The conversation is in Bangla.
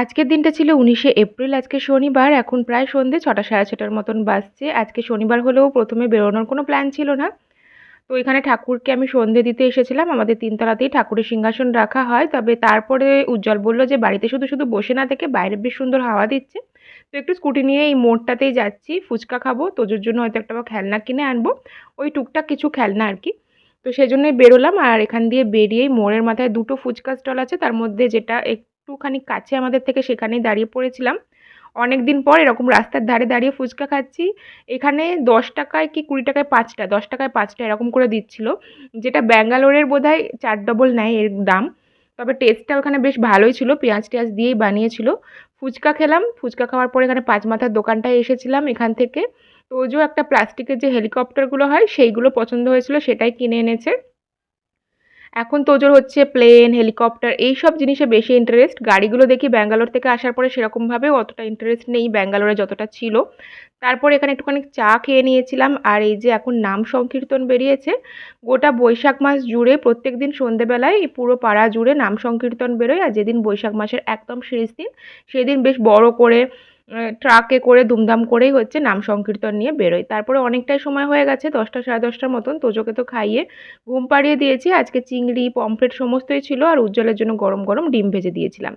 আজকের দিনটা ছিল ১৯শে এপ্রিল। আজকে শনিবার। এখন প্রায় সন্ধ্যে ৬টা সাড়ে ৬টার মতন বাজছে। আজকে শনিবার হলেও ১ম এ বেরোনোর কোনো প্ল্যান ছিল না। তো এখানে ঠাকুরকে আমি সন্ধে দিতে এসেছিলাম। আমাদের ৩ তলাতেই ঠাকুরের সিংহাসন রাখা হয়। তবে তারপরে উজ্জ্বল বলল যে বাড়িতে শুধু বসে না থেকে বাইরে বেশ সুন্দর হাওয়া দিচ্ছে। তো একটু স্কুটি নিয়ে এই মোড়টাতেই যাচ্ছি। ফুচকা খাবো। তোজোর জন্য হয়তো একটা খেলনা কিনে আনবো। ওই টুকটাক কিছু খেলনা আরকি। তো সেজন্যই বেরোলাম। আর এখান দিয়ে বেরিয়েই মোড়ের মাথায় ২ টো ফুচকা স্টল আছে। তার মধ্যে যেটা একটুখানি কাছে আমাদের থেকে সেখানেই দাঁড়িয়ে পড়েছিলাম। অনেকদিন পর এরকম রাস্তার ধারে দাঁড়িয়ে ফুচকা খাচ্ছি। এখানে ৳১০ কি ৳২০ ৫ টা, ৳১০ ৫ টা এরকম করে দিচ্ছিল। যেটা ব্যাঙ্গালোরের বোধহয় ৪ ডবল নেয় এর দাম। তবে টেস্টটা ওখানে বেশ ভালোই ছিল। পেঁয়াজ-টেয়াজ দিয়েই বানিয়েছিল। ফুচকা খেলাম। ফুচকা খাওয়ার পরে এখানে পাঁচ মাথার দোকানটায় এসেছিলাম এখান থেকে। তোজো একটা প্লাস্টিকের যে হেলিকপ্টারগুলো হয় সেইগুলো পছন্দ হয়েছিল সেটাই কিনে এনেছে। এখন তোজোর হচ্ছে প্লেন, হেলিকপ্টার এইসব জিনিসে বেশি ইন্টারেস্ট। গাড়িগুলো দেখি ব্যাঙ্গালোর থেকে আসার পরে সেরকমভাবেও অতটা ইন্টারেস্ট নেই ব্যাঙ্গালোরে যতটা ছিল। তারপর এখানে একটুখানি চা খেয়ে নিয়েছিলাম। আর এই যে এখন নাম সংকীর্তন বেরিয়েছে। গোটা বৈশাখ মাস জুড়ে প্রত্যেকদিন সন্ধ্যেবেলায় এই পুরো পাড়া জুড়ে নাম সংকীর্তন বেরোয়। আর যেদিন বৈশাখ মাসের একদম শেষ দিন, সেদিন বেশ বড় করে ট্রাকে করে দুমদাম করেই হচ্ছে নাম সংকীর্তন নিয়ে বেরোয়। তারপরে অনেকটাই সময় হয়ে গেছে ১০টা সাড়ে ১০টার মতন। তোজোকে তো খাইয়ে ঘুম পাড়িয়ে দিয়েছি। আজকে চিংড়ি, পমফ্রেট সমস্তই ছিল আর উজ্জ্বলের জন্য গরম গরম ডিম ভেজে দিয়েছিলাম।